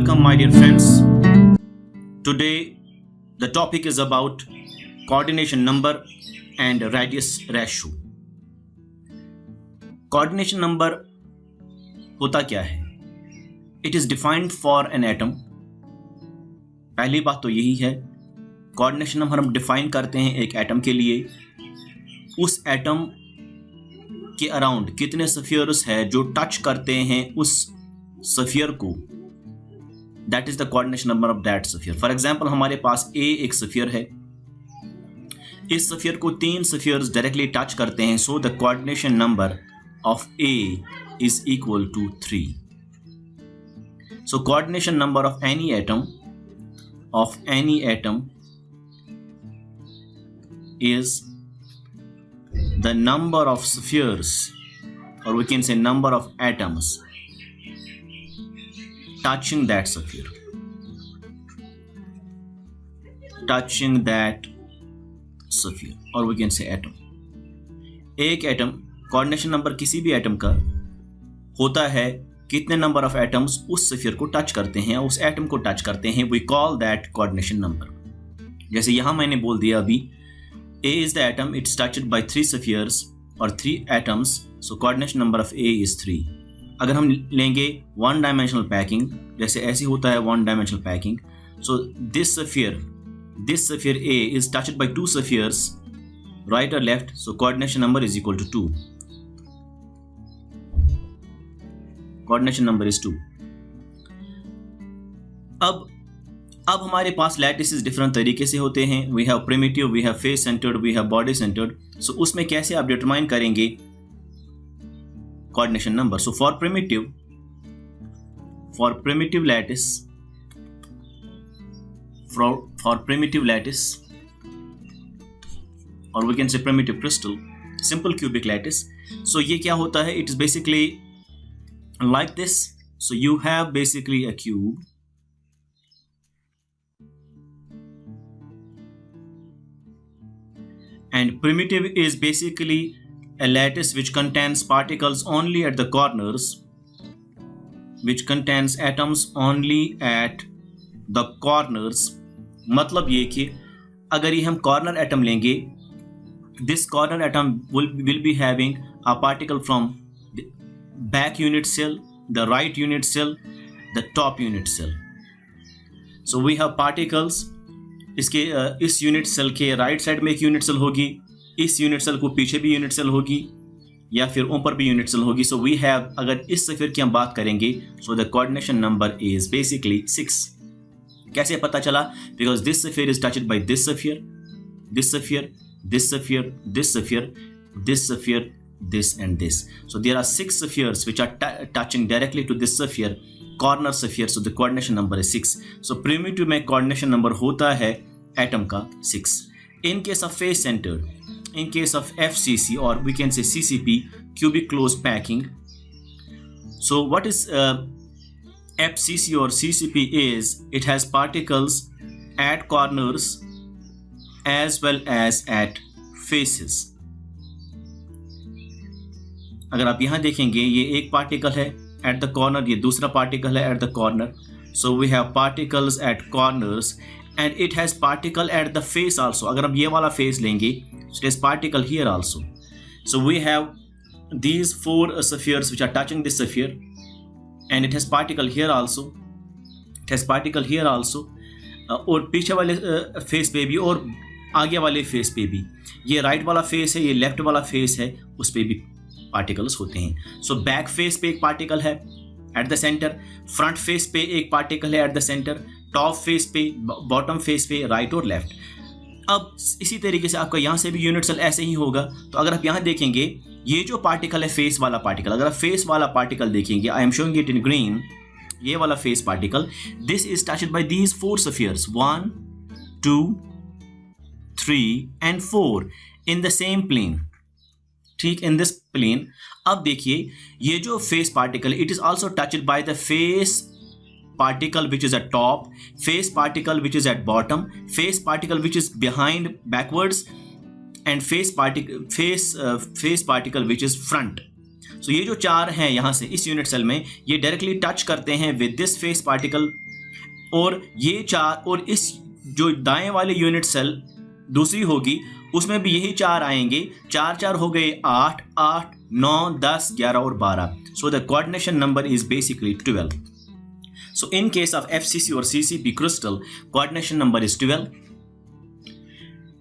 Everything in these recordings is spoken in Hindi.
Welcome, my dear friends. Today, the topic is about coordination number and radius ratio. Coordination number होता क्या है? It is defined for an atom. पहली बात तो यही है, कोऑर्डिनेशन नंबर हम डिफाइन करते हैं एक एटम के लिए. उस एटम के अराउंड कितने स्फीयर्स है जो टच करते हैं उस स्फीयर को, that is the coordination number of that sphere. For example, हमारे पास ए एक स्फीयर है. इस स्फीयर को 3 स्फीयर्स डायरेक्टली टच करते हैं, so the coordination number of A is equal to 3. So coordination number of any atom is the number of spheres, or we can say number of atoms touching that sphere, or we can say atom. एक एटम, कोऑर्डिनेशन नंबर किसी भी एटम का होता है कितने नंबर ऑफ एटम्स उस स्फीयर को टच करते हैं, उस एटम को टच करते हैं, we call that coordination number. जैसे यहां मैंने बोल दिया अभी, A is the atom, it's touched by 3 spheres or 3 atoms, so coordination number of A is 3. अगर हम लेंगे one dimensional packing, जैसे ऐसे होता है one dimensional packing, so this sphere A is touched by 2 spheres, right or left, so coordination number is equal to 2. Coordination number is 2. अब हमारे पास लैटिसेस डिफरेंट तरीके से होते हैं. We have primitive, we have face centred, we have body centred. So उसमें कैसे आप डिटरमाइन करेंगे coordination number? So for primitive lattice और we can say primitive crystal, simple cubic lattice. So ये क्या होता है? It is basically like this. So you have basically a cube, and primitive is basically a lattice which contains particles only at the corners, which contains atoms only at the corners. मतलब ये कि अगर ये हम corner atom लेंगे, this corner atom will be having a particle from the back unit cell, the right unit cell, the top unit cell. So we have particles. इसके इस यूनिट सेल के राइट साइड में एक यूनिट सेल होगी, इस यूनिट सेल को पीछे भी यूनिट सेल होगी, या फिर ऊपर भी यूनिट सेल होगी. सो वी हैव, अगर इस स्फीयर की हम बात करेंगे, सो the coordination number is basically 6. कैसे पता चला? Because this sphere is touched by this sphere, this sphere, this sphere, this sphere, this sphere, this and this. So there are 6 spheres which are touching directly to this sphere, corner sphere. So the coordination number is 6. So primitive में coordination number होता है atom का 6. In case of face centered, in case of FCC or we can say CCP, cubic closed packing. So what is FCC or CCP is, it has particles at corners as well as at faces. अगर आप यहाँ देखेंगे, ये एक पार्टिकल है एट द कॉर्नर, ये दूसरा पार्टिकल है at the corner. So we have particles at corners and it has particle at the face also. अगर हम ये वाला फेस लेंगे, it has particle here also. So we have these 4 spheres which are touching this sphere and it has particle here also, it has particle here also. और पीछे वाले फेस पे भी और आगे वाले फेस पे भी. ये राइट वाला फेस है, ये लेफ्ट वाला फेस है, उस पर भी पार्टिकल्स होते हैं. सो बैक फेस पे एक पार्टिकल है at the centre, front face पे एक पार्टिकल है at the centre, top face पे, बॉटम फेस पे, राइट और लेफ्ट. अब इसी तरीके से आपका यहाँ से भी यूनिट सेल ऐसे ही होगा. तो अगर आप यहाँ देखेंगे, ये जो पार्टिकल है फेस वाला पार्टिकल, अगर आप फेस वाला पार्टिकल देखेंगे, I am showing it in green, ये वाला face particle, this is touched by these 4 spheres, 1 2 3 and 4 in the same plane. ठीक, इन दिस प्लेन. अब देखिए, ये जो face particle, it is also touched by the face particle which is at top, face particle which is at bottom, face particle which is behind backwards, and face particle which is front. So ये जो 4 हैं यहाँ से इस यूनिट सेल में, ये डायरेक्टली टच करते हैं विद दिस फेस पार्टिकल और ये 4 और इस जो दाएं वाले यूनिट सेल दूसरी होगी उसमें भी यही 4 आएंगे। 4 4 हो गए 8, 8 9 10 11 और 12। So the coordination number is basically 12। So in case of FCC और CCP crystal, coordination number is 12.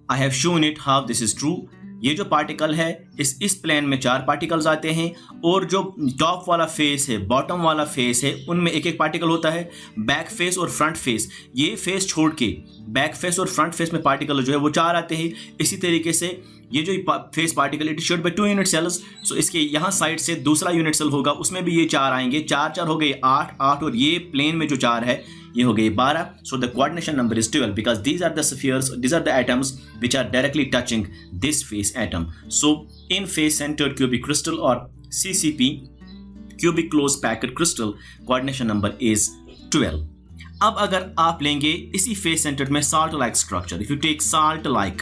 I have shown it how this is true. ये जो पार्टिकल है इस प्लेन में 4 पार्टिकल्स आते हैं और जो टॉप वाला फेस है, बॉटम वाला फेस है, उनमें एक एक पार्टिकल होता है। बैक फेस और फ्रंट फेस, ये फेस छोड़ के बैक फेस और फ्रंट फेस में पार्टिकल जो है वो 4 आते हैं। इसी तरीके से ये जो face particle it shared by 2 unit cells. So इसके यहाँ साइड से दूसरा यूनिट सेल होगा, उसमें भी ये 4 आएंगे। 4 4 हो गए 8 8 और ये प्लेन में जो 4 है ये हो गए 12। So the coordination number is 12 because these are the spheres, these are the atoms which are directly touching this face atom. So in face centred cubic crystal और CCP cubic close packed crystal, coordination number is 12। अब अगर आप लेंगे इसी फेस सेंटर्ड में salt like structure, if you take salt like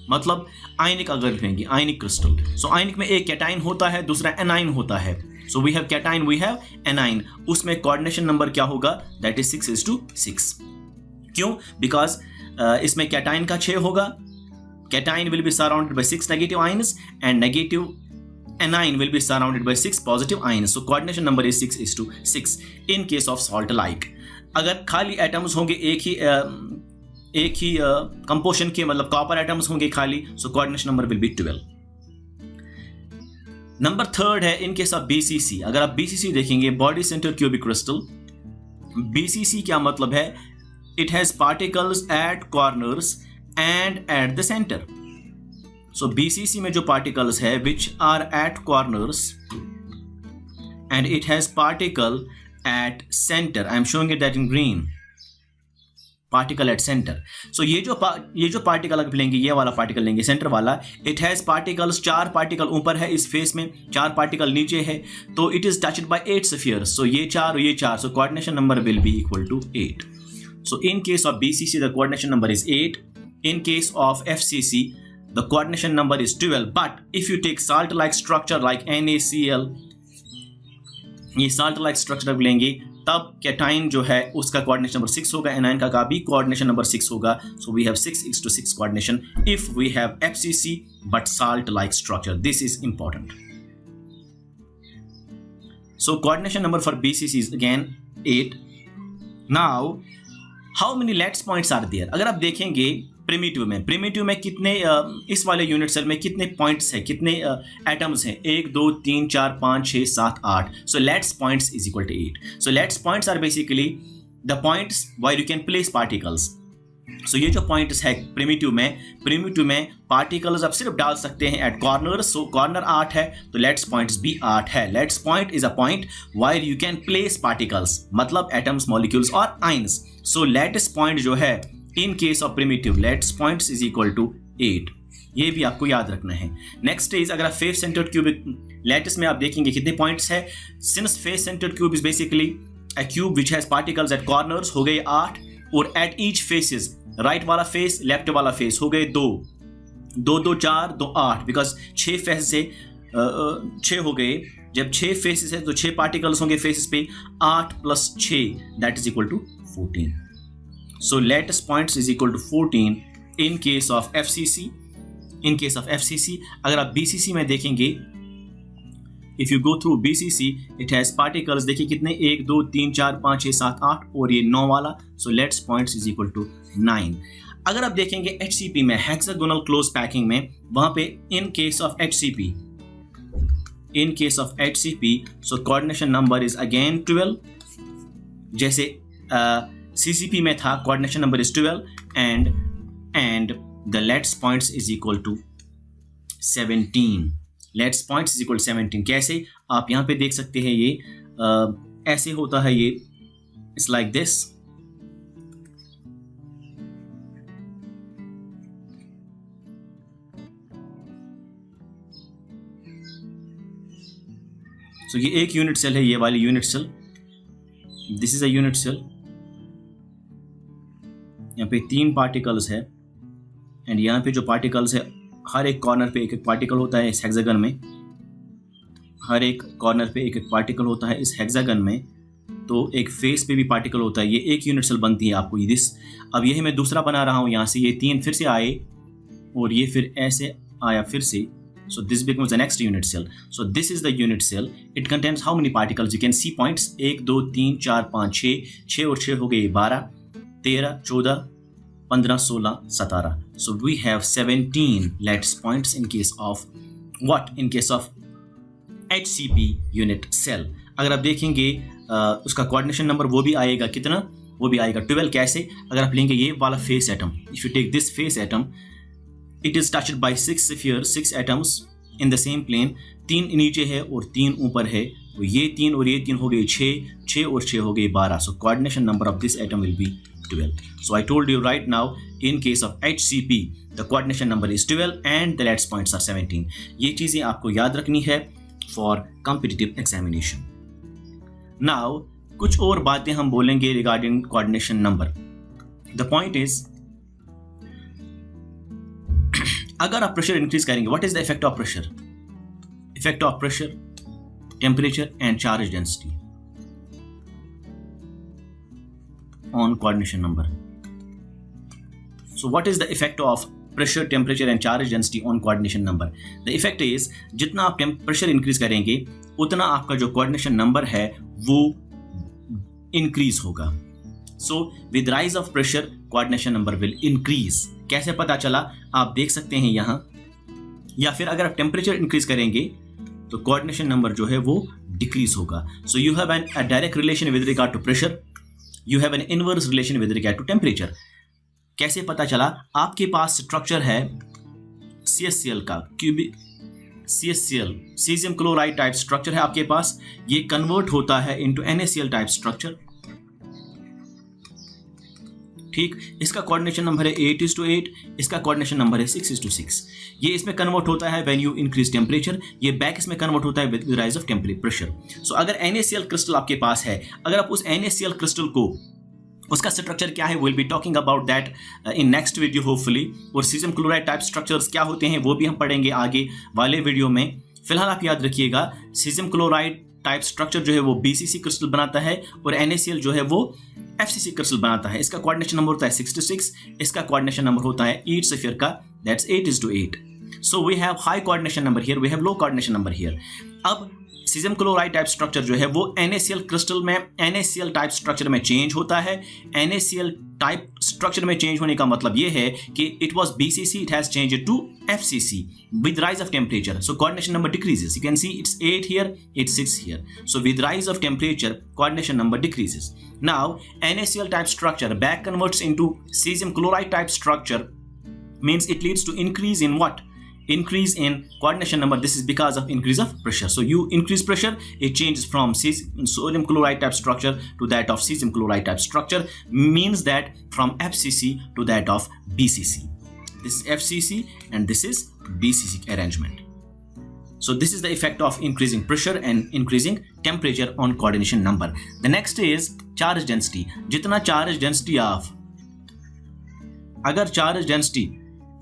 मतलब आयनिक, अगर लेंगे आयनिक क्रिस्टल, सो आयनिक में एक कैटाइन होता है, दूसरा एनाइन होता है। So we have cation, we have anion, उसमें कोऑर्डिनेशन नंबर क्या होगा? That is 6:6। क्यों? बिकॉज इसमें कैटाइन का 6 होगा। Cation will be surrounded by 6 negative ions and negative anion will be surrounded by 6 positive ions. So coordination number is 6:6 in case of salt like. अगर खाली एटम्स होंगे एक ही कंपोजिशन के, मतलब कॉपर एटम्स होंगे खाली, सो coordination number will B 12। Number 3 है इन केस ऑफ BCC। अगर आप BCC देखेंगे, body centre cubic crystal, BCC क्या मतलब है? It has particles at corners and at the centre. So BCC में जो पार्टिकल्स है which are at corners and it has particle at centre. I am showing it that in green, particle at centre. So ये जो पार्टिकल अगर लेंगे, ये वाला पार्टिकल लेंगे सेंटर वाला, इट हैज पार्टिकल्स, 4 पार्टिकल ऊपर है इस फेस में, 4 पार्टिकल नीचे है, तो it is touched by 8 spheres. So ये 4 और ये 4, so coordination number will be equal to 8। So in case of BCC the coordination number is 8। In case of FCC the coordination number is 12। But if you take salt like structure like NaCl, ये साल्ट लाइक स्ट्रक्चर लेंगे तब कैटाइन जो है उसका कोऑर्डिनेशन नंबर 6 होगा, एनाइन का भी कोऑर्डिनेशन नंबर 6 होगा। So we have 6:6 coordination if we have FCC but salt like structure. This is important. So coordination number for BCC is again 8। Now how many lattice points are there? अगर आप देखेंगे प्रिमिटिव में कितने इस वाले यूनिट सेल में कितने पॉइंट्स हैं, कितने एटम्स हैं? 1 2 3 4 5 6 7 8। So lattice points is equal to 8। So lattice points are basically the points where you can place particles. So ये जो पॉइंट्स है प्रिमिटिव में पार्टिकल्स आप सिर्फ डाल सकते हैं एट कॉर्नर। सो कॉर्नर 8 है तो लेट्स पॉइंट्स भी 8 है। Lattice point is a point where you can place particles, मतलब एटम्स, मॉलिक्यूल्स और आयंस। सो लेटेस्ट पॉइंट जो है in case of primitive, lattice points is equal to 8। ये भी आपको याद रखना है। नेक्स्ट इज अगर आप फेस सेंटर्ड क्यूबिक लैटिस में आप देखेंगे कितने पॉइंट्स है। Since face centred cube is basically a cube which has particles at corners, हो गए 8, और एट ईच फेसेस, राइट वाला फेस, लेफ्ट वाला फेस, हो गए 2 2 2 4 2 8, बिकॉज 6 फेस से 6 हो गए। जब 6 फेसेस है तो 6 पार्टिकल्स होंगे फेसेस पे, 8 + 6 that is equal to 14। So lattice points is equal to 14 in case of FCC. In case of FCC, अगर आप BCC में देखेंगे, if you go through BCC, it has particles, देखिए कितने, 1 2 3 4 5 6 7 8 और ये 9 वाला। So lattice points is equal to 9. अगर आप देखेंगे HCP में, hexagonal close packing में, वहाँ पे in case of HCP, so coordination number is again 12. जैसे CCP में था, coordination number is 12 and the lattice points is equal to 17। Lattice points is equal to 17 कैसे? आप यहाँ पे देख सकते हैं, ये ऐसे होता है, ये इट्स लाइक दिस। सो ये एक यूनिट सेल है, ये वाली unit cell, this is a unit cell. यहाँ पे 3 पार्टिकल्स है एंड यहाँ पे जो पार्टिकल्स है, हर एक कॉर्नर पे एक एक पार्टिकल होता है इस हेक्सागन में, हर एक कॉर्नर पे एक एक पार्टिकल होता है इस हेक्सागन में। तो एक फेस पे भी पार्टिकल होता है, ये एक यूनिट सेल बनती है आपको दिस। अब यही मैं दूसरा बना रहा हूँ, यहाँ से ये 3 फिर से आए और ये फिर ऐसे आया फिर से, so this becomes the next unit cell. So this is the unit cell. It contains how many particles? You can see points 1 2 3 4 5 6 और 6 हो गए 12 13 14 15 16 17. So we have 17 lattice points in case of what? In case of HCP unit cell. अगर आप देखेंगे उसका कोऑर्डिनेशन नंबर वो भी आएगा कितना? वो भी आएगा 12. कैसे? अगर आप लेंगे ये वाला face atom, if you take this face atom, it is touched by 6 atoms in the same plane. 3 नीचे है और 3 ऊपर है, तो ये 3 और ये 3 हो गए 6 और 6 हो गए 12. So coordination number of this atom will be 12. So I told you right now, in case of HCP the coordination number is 12 and the lattice points are 17. ये चीज़ें आपको याद रखनी है for competitive examination. Now कुछ और बातें हम बोलेंगे regarding coordination number. The point is, अगर आप प्रेशर इंक्रीज करेंगे, what is the effect of pressure? Effect of pressure, temperature and charge density on coordination number. So what is the effect of pressure, temperature and charge density on coordination number? The effect is, जितना आप प्रेशर इंक्रीज करेंगे उतना आपका जो कोऑर्डिनेशन नंबर है वो इंक्रीज होगा. So with rise of pressure coordination number will increase. कैसे पता चला? आप देख सकते हैं यहाँ, या फिर अगर आप टेम्परेचर इंक्रीज करेंगे तो कोऑर्डिनेशन नंबर जो है वो डिक्रीज होगा. So you have a direct relation with regard to pressure, you have an inverse relation with regard to temperature. कैसे पता चला? आपके पास स्ट्रक्चर है CaCl का, CaCl caesium chloride type structure है आपके पास. ये कन्वर्ट होता है इनटू NaCl टाइप स्ट्रक्चर. ठीक, इसका कोऑर्डिनेशन नंबर है 8:8, इसका कोऑर्डिनेशन नंबर है 6:6. ये इसमें कन्वर्ट होता है व्हेन यू इंक्रीज टेम्परेचर, ये बैक इसमें कन्वर्ट होता है with rise of temperature pressure. So अगर NaCl क्रिस्टल आपके पास है, अगर आप उस NaCl क्रिस्टल को, उसका स्ट्रक्चर क्या है, will be talking about that in next video hopefully. और सीजियम क्लोराइड टाइप स्ट्रक्चर्स क्या होते हैं वो भी हम पढ़ेंगे आगे वाले वीडियो में. फिलहाल आप याद रखिएगा, सीजियम क्लोराइड टाइप स्ट्रक्चर जो है वो BCC क्रिस्टल बनाता है और NaCl जो है वो FCC क्रिस्टल बनाता है. इसका कोऑर्डिनेशन नंबर होता है 6:6, इसका कोऑर्डिनेशन नंबर होता है ईच स्फीयर का, that's 8:8. So we have high coordination number here, we have low coordination number here. अब सीजियम क्लोराइड टाइप स्ट्रक्चर जो है वो NaCl क्रिस्टल में NaCl टाइप स्ट्रक्चर में चेंज होता है. NaCl टाइप स्ट्रक्चर में चेंज होने का मतलब ये है कि it was BCC, it has changed to FCC with rise of temperature. So coordination number decreases. You can see it's 8 here, it's 6 here. So with rise of temperature, coordination number decreases. Now NaCl type structure back converts into cesium chloride type structure, means it leads to increase in what? Increase in coordination number. This is because of increase of pressure. So you increase pressure, it changes from sodium chloride type structure to that of cesium chloride type structure, means that from FCC to that of BCC. This is FCC and this is BCC arrangement. So this is the effect of increasing pressure and increasing temperature on coordination number. The next is charge density. जितना charge density आप, अगर charge density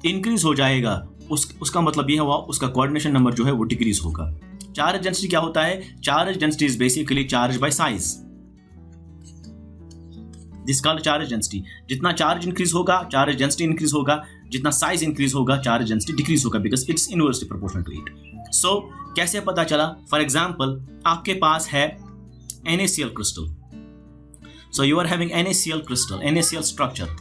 increase हो जाएगा उसका मतलब यह हुआ उसका कोऑर्डिनेशन नंबर जो है वो डिक्रीज होगा. चार्ज डेंसिटी क्या होता है? Charge density is basically charge by size. This called charge density. जितना चार्ज इंक्रीज होगा चार्ज डेंसिटी इंक्रीज होगा, जितना साइज इंक्रीज होगा चार्ज डेंसिटी डिक्रीज होगा, because it's inversely proportional to it. So कैसे पता चला? फॉर एग्जाम्पल आपके पास है NaCl crystal. So you are having NaCl crystal, NaCl structure.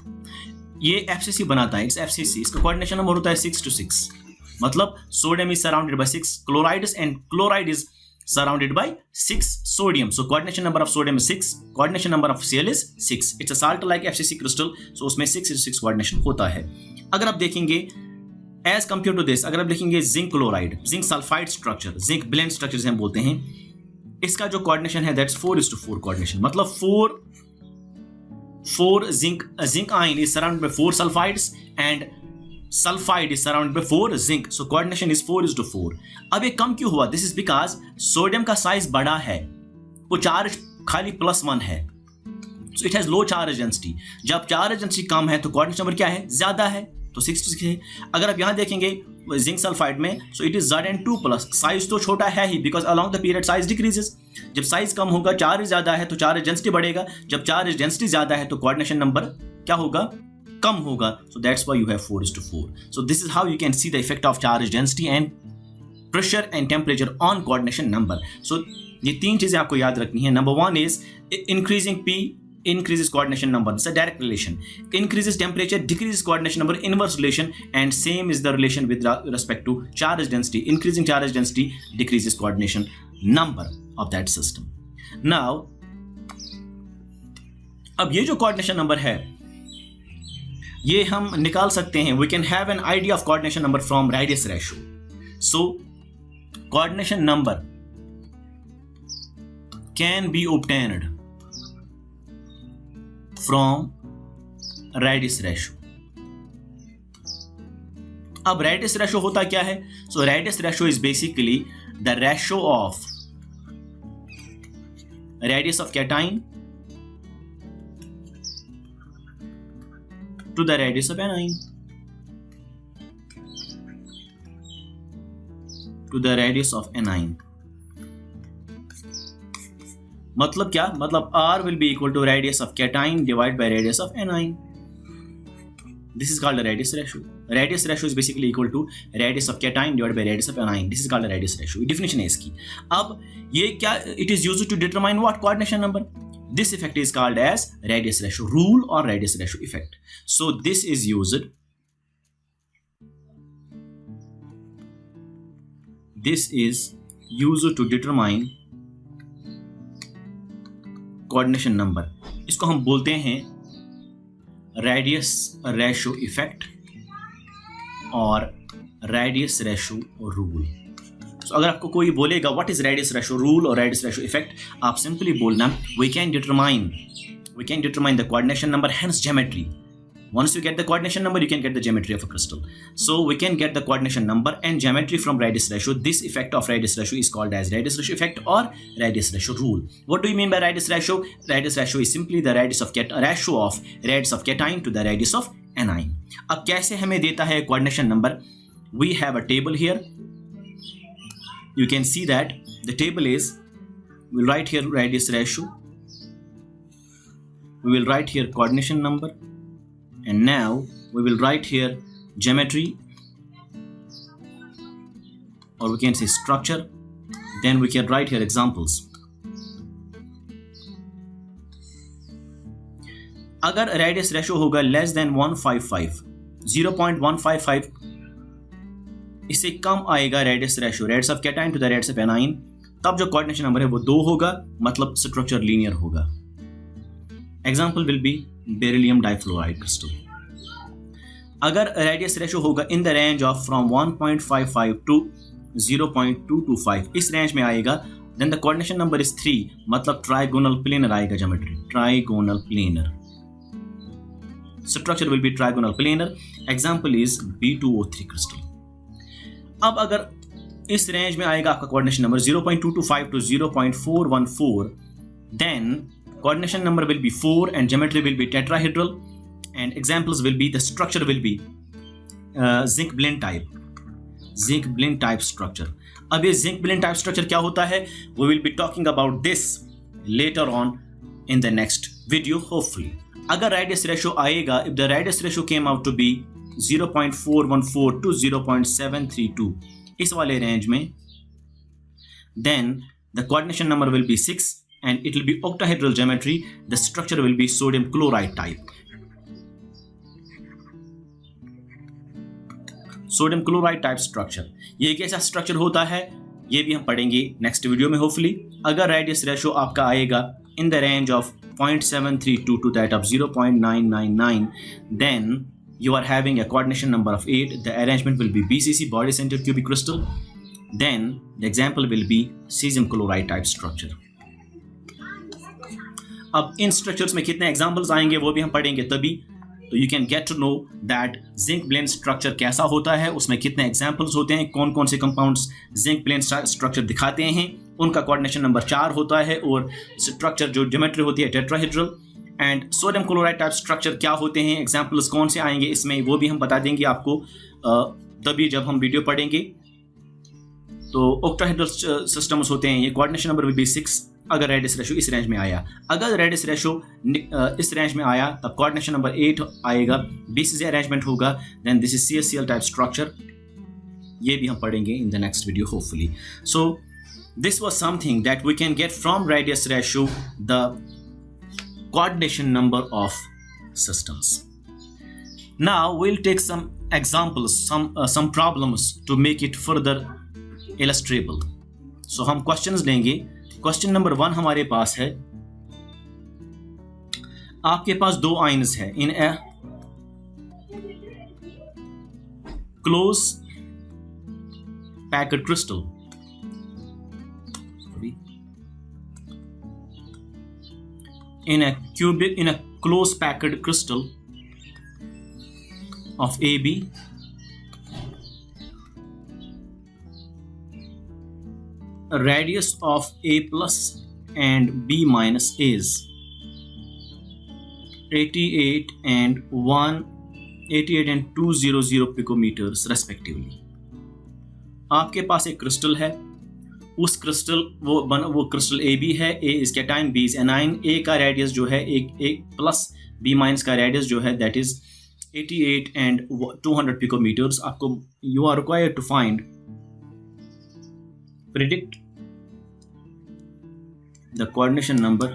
ये FCC बनाता है, इट्स FCC. इसका कोऑर्डिनेशन नंबर होता है 6:6. मतलब sodium is surrounded by 6 chlorides and chloride is surrounded by 6 sodium. So coordination number of sodium is 6, coordination number of Cl is 6. It's a salt like FCC crystal, so उसमें 6:6 कोऑर्डिनेशन होता है. अगर आप देखेंगे एज कंपेयर टू दिस, अगर आप देखेंगे zinc chloride, zinc sulphide structure, zinc blende structure हम बोलते हैं, इसका जो कोऑर्डिनेशन है दैट्स 4:4 कोऑर्डिनेशन. मतलब 4 zinc ion is surrounded by 4 sulfides and sulfide is surrounded by 4 zinc. So coordination is 4:4. अब ये कम क्यों हुआ? This is because सोडियम का साइज बड़ा है, वो चार्ज खाली +1 है, so it has low charge density. जब चार्ज डेंसिटी कम है तो कोऑर्डिनेशन नंबर क्या है? ज्यादा है, तो 6:6 है. अगर आप यहाँ देखेंगे जिंक सल्फाइड में, so it is Zn2+. Size तो छोटा है ही, because along the period size decreases. जब साइज कम होगा, चार्ज ज्यादा है तो चार्ज डेंसिटी बढ़ेगा. जब चार्ज डेंसिटी ज्यादा है तो कोऑर्डिनेशन नंबर क्या होगा, कम होगा. So that's why you have 4:4. So this is how you can see the effect of charge density and pressure and temperature on coordination number. So ये तीन चीजें आपको याद रखनी है. Number 1 is increasing P increases coordination number. It's a direct relation. Increases temperature decreases coordination number, inverse relation, and same is the relation with respect to charge density. Increasing charge density decreases coordination number of that system. Now अब ये जो coordination number है ये हम निकाल सकते हैं. We can have an idea of coordination number from radius ratio. So coordination number can be obtained from radius ratio. अब radius ratio होता क्या है? So radius ratio is basically the ratio of radius of cation to the radius of anion. To the radius of anion. मतलब क्या? मतलब R will be equal to radius of cation divided by radius of anion. This is called the radius ratio. Radius ratio is basically equal to radius of cation divided by radius of anion. This is called the radius ratio. Definition है इसकी. अब ये क्या? It is used to determine what coordination number? This effect is called as radius ratio rule or radius ratio effect. So this is used. This is used to determine coordination number. इसको हम बोलते हैं रेडियस रेशो इफेक्ट और रेडियस रेशो रूल. सो अगर आपको कोई बोलेगा what is radius ratio rule और रेडियस रेशो इफेक्ट, आप सिंपली बोलना we can determine the coordination number hence geometry. Once you get the coordination number, you can get the geometry of a crystal. So we can get the coordination number and geometry from radius ratio. This effect of radius ratio is called as radius ratio effect or radius ratio rule. What do you mean by radius ratio? Radius ratio is simply the ratio of radius of cation to the radius of anion. अब कैसे हमें देता है coordination number? We have a table here. You can see that the table is, we'll write here radius ratio. We will write here coordination number. And now we will write here geometry, or we can say structure. Then we can write here examples. अगर radius ratio होगा less than 155, 0.155, इससे कम आएगा radius ratio, radius of cation to the radius of anion, तब जो coordination number है वो 2 होगा, मतलब structure linear होगा. Example will be beryllium difluoride crystal. अगर रेडियस रेशो होगा in the range of from 1.55 to 0.225, इस रेंज में आएगा, then the coordination number is 3, मतलब ट्राइगोनल प्लेनर आएगा geometry, trigonal planar. Structure will be trigonal planar. Example is B2O3 crystal. अब अगर इस रेंज में आएगा आपका coordination number 0.225 to 0.414, then coordination number will be 4 and geometry will be tetrahedral, and examples will be, the structure will be zinc blende type structure. अब ये zinc blende type structure क्या होता है, we will be talking about this later on in the next video hopefully. अगर radius ratio आएगा, if the radius ratio came out to be 0.414 to 0.732, इस वाले रेंज में, then the coordination number will be 6 and it will be octahedral geometry. The structure will be sodium chloride type. Sodium chloride type structure. ये कैसा स्ट्रक्चर होता है ये भी हम पढ़ेंगे नेक्स्ट वीडियो में होपफुली. अगर रेडियस रेशो आपका आएगा in the range of 0.732 to that of 0.999, then you are having a coordination number of 8. The arrangement will be BCC, body centered cubic crystal. Then the example will be cesium chloride type structure. अब इन स्ट्रक्चर्स में कितने एग्जाम्पल्स आएंगे वो भी हम पढ़ेंगे तभी. तो you can get to know that zinc blende structure कैसा होता है, उसमें कितने एग्जाम्पल्स होते हैं, कौन कौन से कंपाउंड्स जिंक ब्लेंड स्ट्रक्चर दिखाते हैं, उनका कोऑर्डिनेशन नंबर 4 होता है, और स्ट्रक्चर जो ज्योमेट्री होती है tetrahedral. And sodium chloride type structure क्या होते हैं, एग्जाम्पल्स कौन से आएंगे इसमें वो भी हम बता देंगे आपको तभी जब हम वीडियो पढ़ेंगे तो ऑक्टाहेड्रल सिस्टम्स होते हैं, ये कोऑर्डिनेशन नंबर विल बी 6 अगर रेडियस रेशो इस रेंज में आया। अगर रेडियस रेशो इस रेंज में आया तब कोऑर्डिनेशन नंबर 8 आएगा, BCC अरेंजमेंट होगा, then this is CSCL type structure. ये भी हम पढ़ेंगे in the next video hopefully. So this was something that we can get from radius ratio the coordination number of systems. Now we'll take some examples, some problems to make it further illustrable. So हम questions लेंगे। क्वेश्चन नंबर 1 हमारे पास है, आपके पास दो आयन्स है in a close packed crystal. In a close packed crystal of AB, a radius of A plus and B minus is 88 and 200 picometers respectively. आपके पास एक क्रिस्टल है, उस क्रिस्टल वो क्रिस्टल ए बी है, A is cation, B is anion, A का रेडियस जो है एक प्लस बी माइनस का रेडियस जो है दैट इज 88 एंड 200 पिकोमीटर्स। आपको you are required to find predict the coordination number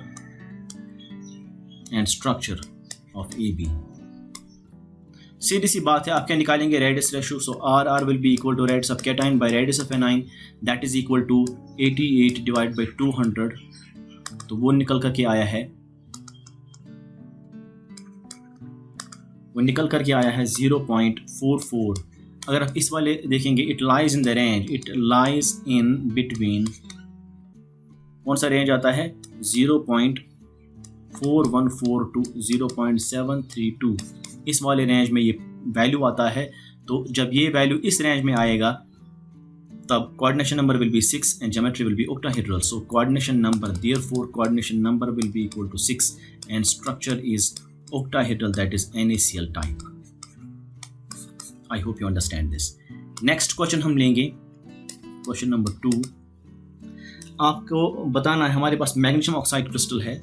and structure of A B. सीधी सी बात है, आप क्या निकालेंगे radius ratio, so R will be equal to radius of cation by radius of anion that is equal to 88 divide by 200। तो वो निकल करके आया है 0.44। अगर आप इस वाले देखेंगे, it lies in the range, it lies in between, कौन सा रेंज आता है 0.414 टू 0.732, इस वाले रेंज में ये वैल्यू आता है। तो जब ये वैल्यू इस रेंज में आएगा तब coordination number will B 6 and geometry will be octahedral. So coordination number, therefore coordination number will be equal to 6 and structure is octahedral, that is NaCl type. I hope you understand this. Next question हम लेंगे, क्वेश्चन नंबर 2। आपको बताना है, हमारे पास मैग्नीशियम ऑक्साइड क्रिस्टल है,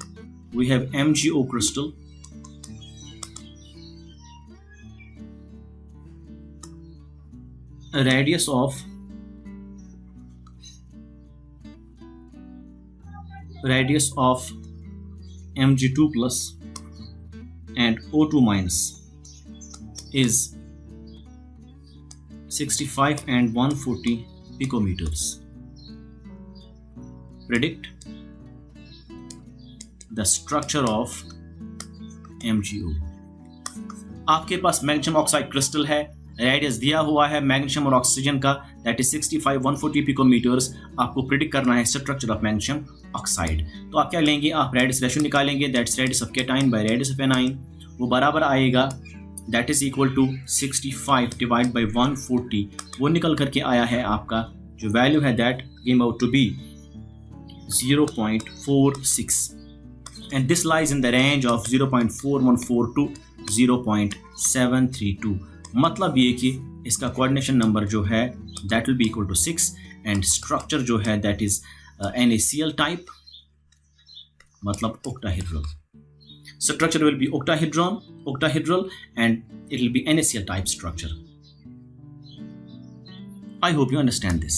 we have MgO crystal, a radius of Mg2 plus and O2 minus is 65 and 140 picometers. Predict the structure of MgO. आपके पास मैग्नीशियम ऑक्साइड क्रिस्टल है, रेडियस दिया हुआ है मैग्नीशियम और ऑक्सीजन का दैट इज 65 140 पिकोमीटर्स। आपको प्रिडिक्ट करना है स्ट्रक्चर ऑफ मैग्नीशियम ऑक्साइड। तो आप क्या लेंगे, आप रेडियस रेशो निकालेंगे, that's radius of cation by radius of anion, वो बराबर आएगा that is equal to 65 divide by 140। वो निकल करके आया है, आपका जो वैल्यू है that came out to be 0.46 and this lies in the range of 0.414 to 0.732। मतलब ये कि इसका कोऑर्डिनेशन नंबर जो है that will be equal to 6 and structure जो है दैट इज NaCl टाइप, मतलब octahedral. Structure will be octahedral and it will be NaCl type structure. I hope you understand this.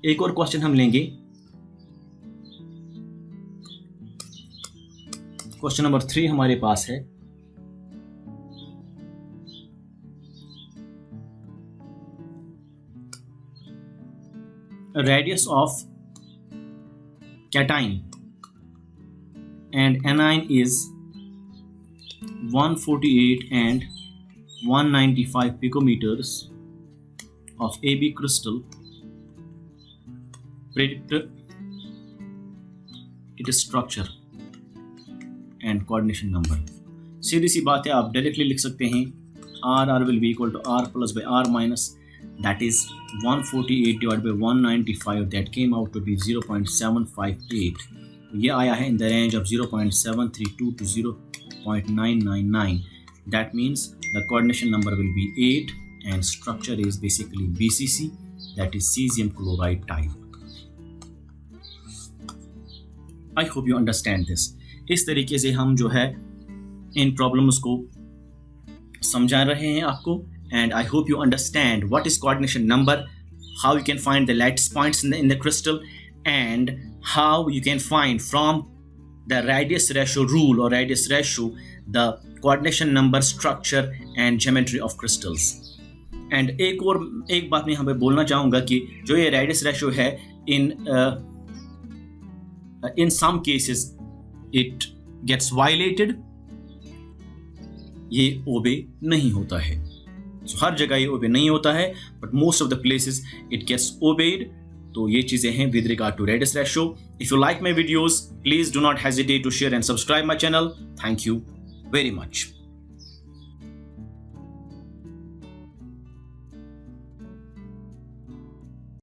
एक और क्वेश्चन हम लेंगे, क्वेश्चन नंबर 3 हमारे पास है, radius of cation and anion is 148 and 195 picometers of AB crystal. Predict its structure and coordination number. सीधी सी बात है, आप डायरेक्टली लिख सकते हैं R will be equal to R plus by R minus, that is 148 divided by 195, that came out to be 0.758. ये आया है in the range of 0.732 to 0.999. That means the coordination number will be 8 and structure is basically BCC, that is cesium chloride type. I hope you understand this. इस तरीके से हम जो है इन प्रॉब्लम्स को समझा रहे हैं आपको, and I hope you understand what is coordination number, how you can find the lattice points in the crystal, and how you can find from the radius ratio rule or radius ratio the coordination number, structure and geometry of crystals. And एक बात मैं यहाँ पे बोलना चाहूँगा कि जो ये radius ratio है in some cases it gets violated, ये obey नहीं होता है. So हर जगह ये obey नहीं होता है, but most of the places it gets obeyed. तो ये चीज़ें हैं with regard to radius ratio. If you like my videos, please do not hesitate to share and subscribe my channel. Thank you very much.